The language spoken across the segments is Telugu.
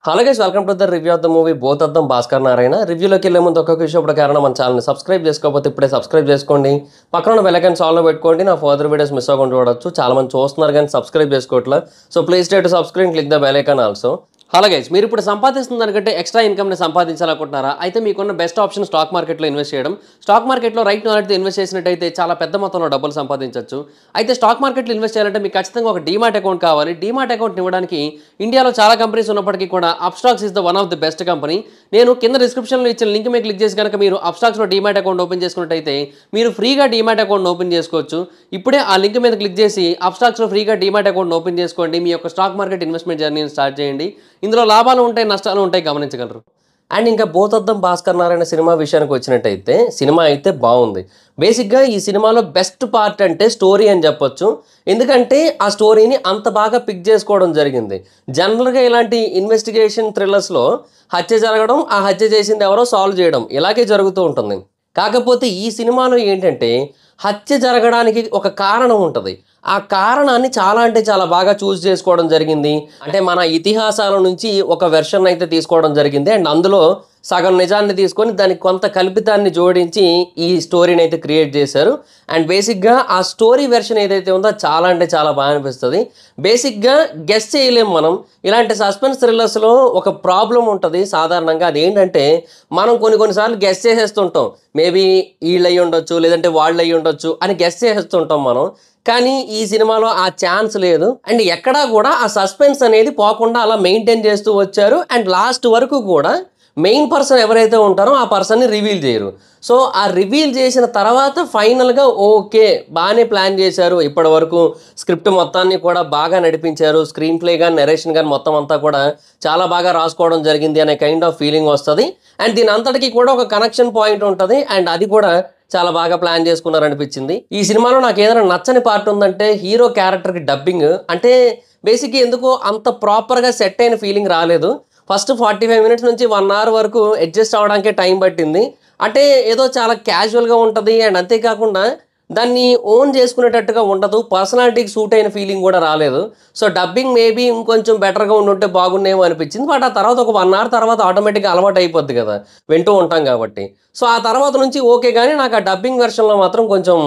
Hello guys, welcome to the review of the movie both of them Bhaskar Narayana. రివ్యూలోకి వెళ్ళే ముందు ఒక్కొక్క విషయం ఇప్పుడు కారణం మన ఛానల్ని సబ్స్క్రైబ్ చేసుకోకపోతే ఇప్పుడే సబ్స్క్రైబ్ చేసుకోండి. పక్కన ఉన్న బెల్ ఐకాన్ ఆల్లో పెట్టుకోండి. నా ఫర్దర్ వీడియోస్ మిస్ అవ్వకుండా చూడొచ్చు. చాలా మంది చూస్తున్నారు కానీ సబ్స్క్రైబ్ చేసుకోవట్లేదు. So please try to subscribe, click the bell icon also. Hello guys, మీరు ఇప్పుడు సంపాదిస్తున్న దానికంటే ఎక్స్ట్రా ఇన్కమ్ని సంపాదించాలనుకుంటున్నారా? అయితే మీకున్న బెస్ట్ ఆప్షన్ స్టాక్ మార్కెట్లో ఇన్వెస్ట్ చేయడం. స్టాక్ మార్కెట్లో రైట్ నాలెడ్జ్తో ఇన్వెస్ట్ చేసినట్టయితే చాలా పెద్ద మొత్తంలో డబ్బులు సంపాదించవచ్చు. అయితే స్టాక్ మార్కెట్లో ఇన్వెస్ట్ చేయాలంటే మీకు ఖచ్చితంగా ఒక డీమాట్ అకౌంట్ కావాలి. డీమాట్ అకౌంట్ ఇవ్వడానికి ఇండియాలో చాలా కంపెనీస్ ఉన్నప్పటికీ కూడా Upstox is the one of the best company. నేను కింద డిస్క్రిప్షన్లో ఇచ్చిన లింక్ మీద క్లిక్ చేసి కనుక మీరు అప్స్టాక్స్లో డీమాట్ అకౌంట్ ఓపెన్ చేసుకున్నట్టయితే మీరు ఫ్రీగా డీమాట్ అకౌంట్ ఓపెన్ చేసుకోవచ్చు. ఇప్పుడే ఆ లింక్ మీద క్లిక్ చేసి అప్స్టాక్స్లో ఫ్రీగా డీమాట్ అకౌంట్ ఓపెన్ చేసుకోండి. మీ యొక్క స్టాక్ మార్కెట్ ఇన్వెస్ట్మెంట్ జర్నీని స్టార్ట్ చేయండి. ఇందులో లాభాలు ఉంటాయి, నష్టాలు ఉంటాయి, గమనించగలరు. అండ్ ఇంకా both of them Bhaskar Narayana cinema విషయానికి వచ్చినట్టయితే సినిమా అయితే బాగుంది. బేసిక్గా ఈ సినిమాలో బెస్ట్ పార్ట్ అంటే స్టోరీ అని చెప్పొచ్చు. ఎందుకంటే ఆ స్టోరీని అంత బాగా పిక్ చేసుకోవడం జరిగింది. జనరల్గా ఇలాంటి ఇన్వెస్టిగేషన్ థ్రిల్లర్స్లో హత్య జరగడం, ఆ హత్య చేసింది ఎవరో సాల్వ్ చేయడం ఇలాగే జరుగుతూ ఉంటుంది. కాకపోతే ఈ సినిమాలో ఏంటంటే హత్య జరగడానికి ఒక కారణం ఉంటుంది. ఆ కారణాన్ని చాలా అంటే చాలా బాగా చూస్ చేసుకోవడం జరిగింది. అంటే మన ఇతిహాసాల నుంచి ఒక వెర్షన్ అయితే తీసుకోవడం జరిగింది. అండ్ అందులో సగం నిజాన్ని తీసుకొని దానికి కొంత కల్పితాన్ని జోడించి ఈ స్టోరీని అయితే క్రియేట్ చేశారు. అండ్ బేసిక్గా ఆ స్టోరీ వెర్షన్ ఏదైతే ఉందో చాలా అంటే చాలా బాగా అనిపిస్తుంది. బేసిక్గా గెస్ చేయలేం మనం. ఇలాంటి సస్పెన్స్ థ్రిల్లర్స్లో ఒక ప్రాబ్లం ఉంటుంది సాధారణంగా. అదేంటంటే మనం కొన్నిసార్లు గెస్ చేసేస్తుంటాం. మేబీ వీళ్ళు అయ్యి ఉండొచ్చు, లేదంటే వాళ్ళు అయ్యి ఉండొచ్చు అని గెస్ చేసేస్తుంటాం మనం. కానీ ఈ సినిమాలో ఆ ఛాన్స్ లేదు. అండ్ ఎక్కడా కూడా ఆ సస్పెన్స్ అనేది పోకుండా అలా మెయింటైన్ చేస్తూ వచ్చారు. అండ్ లాస్ట్ వరకు కూడా మెయిన్ పర్సన్ ఎవరైతే ఉంటారో ఆ పర్సన్ని రివీల్ చేయరు. సో ఆ రివీల్ చేసిన తర్వాత ఫైనల్గా ఓకే బాగానే ప్లాన్ చేశారు, ఇప్పటి వరకు స్క్రిప్ట్ మొత్తాన్ని కూడా బాగా నడిపించారు, స్క్రీన్ ప్లే కానీ నెరేషన్ కానీ మొత్తం అంతా కూడా చాలా బాగా రాసుకోవడం జరిగింది అనే కైండ్ ఆఫ్ ఫీలింగ్ వస్తుంది. అండ్ దీని అంతటికీ కూడా ఒక కనెక్షన్ పాయింట్ ఉంటుంది. అండ్ అది కూడా చాలా బాగా ప్లాన్ చేసుకున్నారనిపించింది. ఈ సినిమాలో నాకు ఏదైనా నచ్చని పార్ట్ ఉందంటే హీరో క్యారెక్టర్కి డబ్బింగ్. అంటే బేసిక్గా ఎందుకో అంత ప్రాపర్గా సెట్ అయిన ఫీలింగ్ రాలేదు. ఫస్ట్ 45 మినిట్స్ నుంచి 1 అవర్ వరకు అడ్జస్ట్ అవ్వడానికే టైం పట్టింది. అంటే ఏదో చాలా క్యాజువల్గా ఉంటుంది. అండ్ అంతేకాకుండా దాన్ని ఓన్ చేసుకునేటట్టుగా ఉండదు. పర్సనాలిటీకి సూట్ అయిన ఫీలింగ్ కూడా రాలేదు. సో డబ్బింగ్ మేబీ ఇంకొంచెం బెటర్గా ఉండుంటే బాగుండేమో అనిపించింది. బట్ ఆ తర్వాత ఒక 1 అవర్ తర్వాత ఆటోమేటిక్గా అలవాటు అయిపోద్ది కదా, వింటూ ఉంటాం కాబట్టి. సో ఆ తర్వాత నుంచి ఓకే, కానీ నాకు ఆ డబ్బింగ్ వెర్షన్లో మాత్రం కొంచెం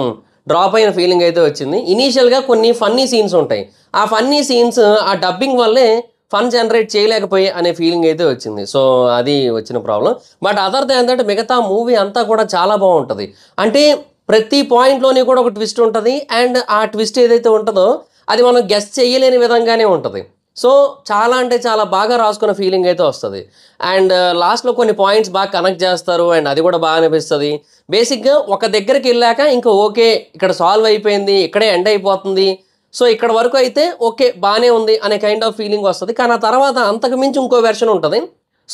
డ్రాప్ అయిన ఫీలింగ్ అయితే వచ్చింది. ఇనీషియల్గా కొన్ని ఫన్నీ సీన్స్ ఉంటాయి. ఆ ఫన్నీ సీన్స్ ఆ డబ్బింగ్ వల్లే ఫన్ జనరేట్ చేయలేకపోయి అనే ఫీలింగ్ అయితే వచ్చింది. సో అది వచ్చిన problem. But other than that మిగతా మూవీ అంతా కూడా చాలా బాగుంటుంది. అంటే ప్రతి పాయింట్లోని కూడా ఒక ట్విస్ట్ ఉంటుంది. అండ్ ఆ ట్విస్ట్ ఏదైతే ఉంటుందో అది మనం గెస్ చేయలేని విధంగానే ఉంటుంది. సో చాలా అంటే చాలా బాగా రాసుకున్న ఫీలింగ్ అయితే వస్తుంది. అండ్ లాస్ట్లో కొన్ని పాయింట్స్ బాగా కనెక్ట్ చేస్తారు. అండ్ అది కూడా బాగా అనిపిస్తుంది. బేసిక్గా ఒక దగ్గరికి వెళ్ళాక ఇంకా ఓకే ఇక్కడ సాల్వ్ అయిపోయింది, ఇక్కడే ఎండ్ అయిపోతుంది, సో ఇక్కడ వరకు అయితే ఓకే బాగానే ఉంది అనే కైండ్ ఆఫ్ ఫీలింగ్ వస్తుంది. కానీ ఆ తర్వాత అంతకు మించి ఇంకో వెర్షన్ ఉంటుంది.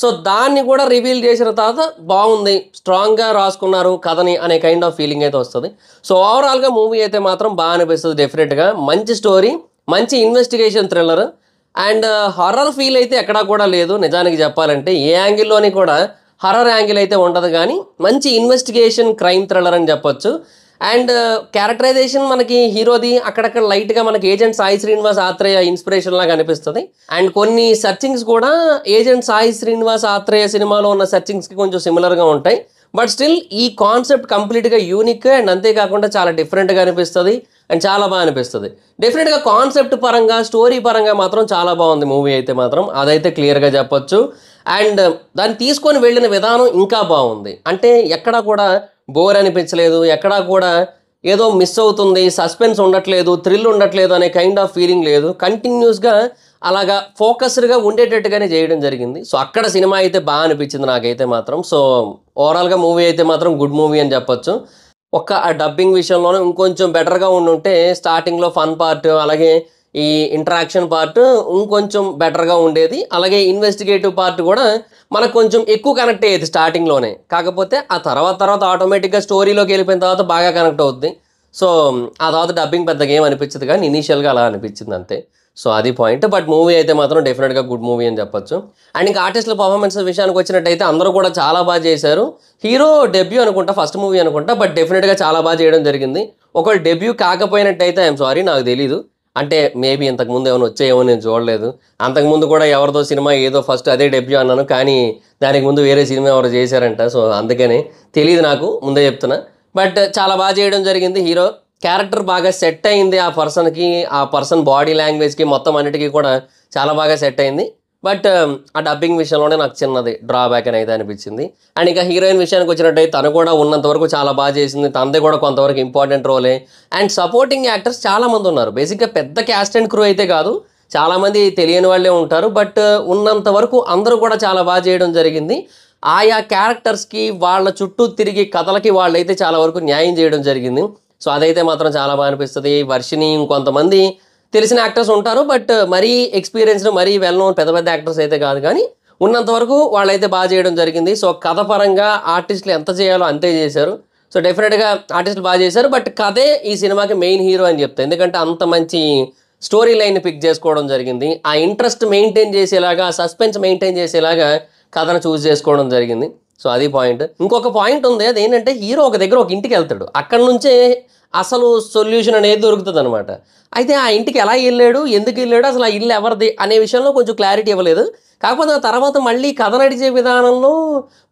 సో దాన్ని కూడా రివీల్ చేసిన తర్వాత బాగుంది, స్ట్రాంగ్గా రాసుకున్నారు కథని అనే కైండ్ ఆఫ్ ఫీలింగ్ అయితే వస్తుంది. సో ఓవరాల్గా మూవీ అయితే మాత్రం బాగా అనిపిస్తుంది. డెఫినెట్గా మంచి స్టోరీ, మంచి investigation thriller. And horror feel అయితే ఎక్కడా కూడా లేదు. నిజానికి చెప్పాలంటే ఏ యాంగిల్లోని కూడా హర్రర్ యాంగిల్ అయితే ఉండదు, కానీ మంచి ఇన్వెస్టిగేషన్ క్రైమ్ థ్రిల్లర్ అని చెప్పొచ్చు. అండ్ క్యారెక్టరైజేషన్ మనకి హీరోది అక్కడక్కడ లైట్గా మనకి ఏజెంట్ సాయి శ్రీనివాస్ ఆత్రేయ ఇన్స్పిరేషన్ లాగా అనిపిస్తుంది. అండ్ కొన్ని సర్చింగ్స్ కూడా ఏజెంట్ సాయి శ్రీనివాస్ ఆత్రేయ సినిమాలో ఉన్న సర్చింగ్స్కి కొంచెం సిమిలర్గా ఉంటాయి. బట్ స్టిల్ ఈ కాన్సెప్ట్ కంప్లీట్గా యూనిక్. అండ్ అంతేకాకుండా చాలా డిఫరెంట్గా అనిపిస్తుంది. అండ్ చాలా బాగా అనిపిస్తుంది. డెఫినెట్గా కాన్సెప్ట్ పరంగా, స్టోరీ పరంగా మాత్రం చాలా బాగుంది మూవీ అయితే మాత్రం, అదైతే క్లియర్గా చెప్పొచ్చు. అండ్ దాన్ని తీసుకొని వెళ్ళిన విధానం ఇంకా బాగుంది. అంటే ఎక్కడా కూడా బోర్ అనిపించలేదు, ఎక్కడా కూడా ఏదో మిస్ అవుతుంది, సస్పెన్స్ ఉండట్లేదు, థ్రిల్ ఉండట్లేదు అనే కైండ్ ఆఫ్ ఫీలింగ్ లేదు. కంటిన్యూస్గా అలాగా ఫోకస్డ్గా ఉండేటట్టుగానే చేయడం జరిగింది. సో అక్కడ సినిమా అయితే బాగా అనిపించింది నాకైతే మాత్రం. సో ఓవరాల్గా మూవీ అయితే మాత్రం గుడ్ మూవీ అని చెప్పొచ్చు. ఒక్క ఆ డబ్బింగ్ విషయంలోనే ఇంకొంచెం బెటర్గా ఉండుంటే స్టార్టింగ్లో ఫన్ పార్ట్, అలాగే ఈ ఇంటరాక్షన్ పార్ట్ ఇంకొంచెం బెటర్గా ఉండేది. అలాగే ఇన్వెస్టిగేటివ్ పార్ట్ కూడా మనకు కొంచెం ఎక్కువ కనెక్ట్ అయ్యేది స్టార్టింగ్లోనే. కాకపోతే ఆ తర్వాత ఆటోమేటిక్గా స్టోరీలోకి వెళ్ళిపోయిన తర్వాత బాగా కనెక్ట్ అవుద్ది. సో ఆ తర్వాత డబ్బింగ్ పెద్దగా ఏం అనిపించదు, కానీ ఇనీషియల్గా అలా అనిపించింది అంతే. సో అది పాయింట్. బట్ మూవీ అయితే మాత్రం డెఫినెట్గా గుడ్ మూవీ అని చెప్పొచ్చు. అండ్ ఇంకా ఆర్టిస్టుల పర్ఫార్మెన్స్ విషయానికి వచ్చినట్టయితే అందరూ కూడా చాలా బాగా చేశారు. హీరో డెబ్యూ అనుకుంటా, ఫస్ట్ మూవీ అనుకుంటా, బట్ డెఫినెట్గా చాలా బాగా చేయడం జరిగింది. ఒకవేళ డెబ్యూ కాకపోయినట్టయితే ఐఎమ్ సారీ, నాకు తెలీదు. అంటే మేబీ ఇంతకుముందు ఏమైనా వచ్చాయేమో నేను చూడలేదు. అంతకుముందు కూడా ఎవరిదో సినిమా ఏదో ఫస్ట్ అదే డెబ్యూ అన్నాను. కానీ దానికి ముందు వేరే సినిమా ఎవరో చేశారంట. సో అందుకని తెలీదు నాకు, ముందే చెప్తున్నా. బట్ చాలా బాగా చేయడం జరిగింది హీరో. క్యారెక్టర్ బాగా సెట్ అయింది ఆ పర్సన్‌కి, ఆ పర్సన్ బాడీ లాంగ్వేజ్‌కి మొత్తం అన్నిటికి కూడా చాలా బాగా సెట్ అయింది. బట్ ఆ డబ్బింగ్ విషయంలోనే నాకు చిన్నది డ్రాబ్యాక్ అని అయితే అనిపించింది. అండ్ ఇంకా హీరోయిన్ విషయానికి వచ్చినట్టయితే తను కూడా ఉన్నంత వరకు చాలా బాగా చేసింది. తనది కూడా కొంతవరకు ఇంపార్టెంట్ రోలే. అండ్ సపోర్టింగ్ యాక్టర్స్ చాలామంది ఉన్నారు. బేసిక్‌గా పెద్ద క్యాస్ట్ అండ్ క్రూ అయితే కాదు. చాలామంది తెలియని వాళ్ళే ఉంటారు. బట్ ఉన్నంత వరకు అందరూ కూడా చాలా బాగా చేయడం జరిగింది. ఆయా క్యారెక్టర్స్‌కి వాళ్ళ చుట్టూ తిరిగి కథలకి వాళ్ళైతే చాలా వరకు న్యాయం చేయడం జరిగింది. సో అదైతే మాత్రం చాలా బాగా అనిపిస్తది. వర్షిని ఇంకొంతమంది తెలిసిన యాక్టర్స్ ఉంటారు. బట్ మరీ ఎక్స్‌పీరియన్స్‌డ్, మరీ వెల్ నోన్ పెద్ద పెద్ద యాక్టర్స్ అయితే కాదు గానీ, ఉన్నంత వరకు వాళ్ళైతే బాగా చేయడం జరిగింది. సో కథ పరంగా ఆర్టిస్టులు ఎంత చేయాలో అంతే చేశారు. సో డెఫినెట్‌గా ఆర్టిస్టులు బాగా చేశారు. బట్ కథే ఈ సినిమాకి మెయిన్ హీరో అని చెప్తా. ఎందుకంటే అంత మంచి స్టోరీ లైన్‌ని పిక్ చేసుకోవడం జరిగింది. ఆ ఇంట్రెస్ట్ మెయింటైన్ చేసేలాగా, సస్పెన్స్ మెయింటైన్ చేసేలాగా కథను చూజ్ చేసుకోవడం జరిగింది. సో అది పాయింట్. ఇంకొక పాయింట్ ఉంది. అదేంటంటే హీరో ఒక దగ్గర ఒక ఇంటికెళ్తాడు. అక్కడి నుంచే అసలు సొల్యూషన్ అనేది దొరుకుతదనమాట. అయితే ఆ ఇంటికి ఎలా ఎళ్ళాడు? ఎందుకెళ్ళాడు? అసలు ఆ ఇల్లు ఎవరిది? అనే విషయంలో కొంచెం క్లారిటీ ఇవ్వలేదు. కాకపోతే ఆ తర్వాత మళ్ళీ కథ నడిచే విధానంలో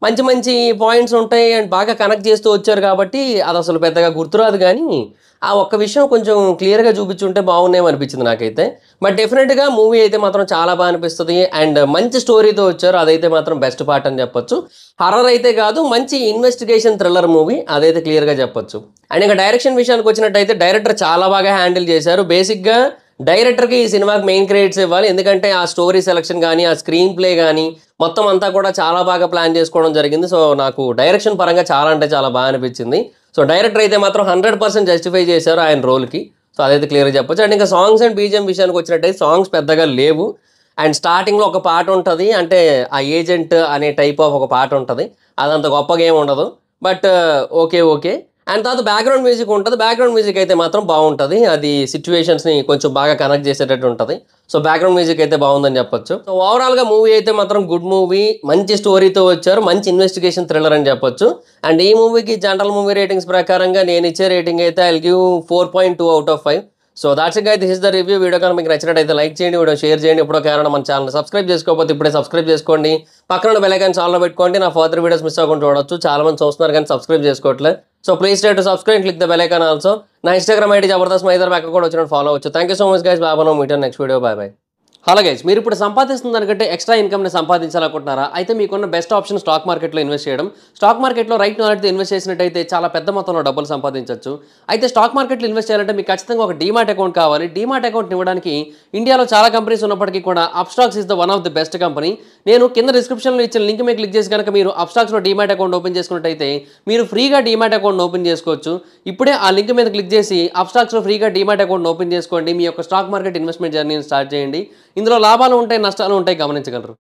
మంచి మంచి పాయింట్స్ ఉంటాయి. అండ్ బాగా కనెక్ట్ చేస్తూ వచ్చారు కాబట్టి అదసలు పెద్దగా గుర్తురాదు గానీ, ఆ ఒక్క విషయం కొంచెం క్లియర్‌గా చూపించుంటే బాగున్నేమో అనిపించింది నాకైతే. బట్ డెఫినెట్‌గా మూవీ అయితే మాత్రం చాలా బాగా అనిపిస్తది. అండ్ మంచి స్టోరీతో వచ్చారు. అదైతే మాత్రం బెస్ట్ పార్ట్ అని చెప్పొచ్చు. హారర్ అయితే కాదు, మంచి ఇన్వెస్టిగేషన్ థ్రిల్లర్ మూవీ అదైతే క్లియర్‌గా చెప్పొచ్చు. అండ్ ఇక డైరెక్షన్ విషయానికి వచ్చినట్టయితే డైరెక్టర్ చాలా బాగా హ్యాండిల్ చేశారు. బేసిక్‌గా డైరెక్టర్‌కి ఈ సినిమాకి మెయిన్ క్రెడిట్స్ ఇవ్వాలి. ఎందుకంటే ఆ స్టోరీ సెలక్షన్ గానీ, ఆ స్క్రీన్ ప్లే గానీ మొత్తం అంతా కూడా చాలా బాగా ప్లాన్ చేసుకోవడం జరిగింది. సో నాకు డైరెక్షన్ పరంగా చాలా అంటే చాలా బాగా అనిపించింది. సో డైరెక్టర్ అయితే మాత్రం 100% జస్టిఫై చేశారు ఆయన రోల్‌కి. సో అదైతే క్లియర్‌గా చెప్పొచ్చు. అండ్ ఇంకా సాంగ్స్ అండ్ బీజీఎం విషయానికి వచ్చినట్టయితే సాంగ్స్ పెద్దగా లేవు. అండ్ స్టార్టింగ్‌లో ఒక పాట ఉంటది. అంటే ఆ ఏజెంట్ అనే టైప్ ఆఫ్ ఒక పాట ఉంటది. అదంత గొప్పగా ఏమి ఉండదు. But okay. ఓకే. అండ్ తర్వాత బ్యాక్‌గ్రౌండ్ మ్యూజిక్ ఉంటది. బ్యాక్‌గ్రౌండ్ మ్యూజిక్ అయితే మాత్రం బావుంటది. అది సిట్యుయేషన్స్‌ని కొంచెం బాగా కనెక్ట్ చేసేటట్టు ఉంటది. సో బ్యాక్‌గ్రౌండ్ మ్యూజిక్ అయితే బావుందని చెప్పొచ్చు. సో ఓవరాల్‌గా మూవీ అయితే మాత్రం గుడ్ మూవీ. మంచి స్టోరీతో వచ్చారు. మంచి ఇన్వెస్టిగేషన్ థ్రిల్లర్ అని చెప్పొచ్చు. అండ్ ఈ మూవీకి జనరల్ మూవీ రేటింగ్స్ ప్రకారంగా నేనిచ్చే రేటింగ్ అయితే I will give 4.2 out of 5. So that's it guys. This is the review. Video కనుక మీకు నచ్చినట్టయితే లైక్ చేయండి, వీడియో షేర్ చేయండి. ఎప్పుడో కారణం మన ఛానల్ సబ్స్క్రైబ్ చేసుకోకపోతే ఇప్పుడే సబ్స్క్రైబ్ చేసుకోండి. పక్కన బెల్ ఐకాన్ ఆన్‌లో పెట్టుకోండి. నా ఫర్దర్ వీడియోస్ మిస్ అవ్వకుండా చూడొచ్చు. చాలా మంది చూస్తున్నారు కానీ సబ్స్క్రైబ్ చేసుకోవట్లేదు. So please try to subscribe, click the bell icon also. నా ఇన్‌స్టాగ్రామ్ ఐడీ జబర్దస్త్ మైదర్ అక్కడ కూడా వచ్చినట్టు ఫాలో అవ్వచ్చు. Thank you so much guys. Bye bye. Meet next video. Bye bye. Hello guys, మీరు ఇప్పుడు సంపాదిస్తున్న దానికంటే ఎక్స్ట్రా ఇన్కమ్ని సంపాదించాలనుకుంటున్నారా? అయితే మీకున్న బెస్ట్ ఆప్షన్ స్టాక్ మార్కెట్లో ఇన్వెస్ట్ చేయడం. స్టాక్ మార్కెట్లో రైట్ నాలెడ్జ్తో ఇన్వెస్ట్ చేసినట్టయితే చాలా పెద్ద మొత్తంలో డబ్బులు సంపాదించవచ్చు. అయితే స్టాక్ మార్కెట్లో ఇన్వెస్ట్ చేయాలంటే మీకు ఖచ్చితంగా ఒక డీమాట్ అకౌంట్ కావాలి. డీమాట్ అకౌంట్ ఇవ్వడానికి ఇండియాలో చాలా కంపెనీస్ ఉన్నప్పటికీ కూడా Upstox is the one of the best company. నేను కింద డిస్క్రిప్షన్లో ఇచ్చిన లింక్ మీద క్లిక్ చేసి కనుక మీరు అప్స్టాక్స్లో డీమాట్ అకౌంట్ ఓపెన్ చేసుకున్నట్టయితే మీరు ఫ్రీగా డీమాట్ అకౌంట్ ఓపెన్ చేసుకోవచ్చు. ఇప్పుడే ఆ లింక్ మీద క్లిక్ చేసి అప్స్టాక్స్లో ఫ్రీగా డీమాట్ అకౌంట్ ఓపెన్ చేసుకోండి. మీ యొక్క స్టాక్ మార్కెట్ ఇన్వెస్ట్మెంట్ జర్నీని స్టార్ట్ చేయండి. ఇందులో లాభాలు ఉంటాయి, నష్టాలు ఉంటాయి, గమనించగలరు.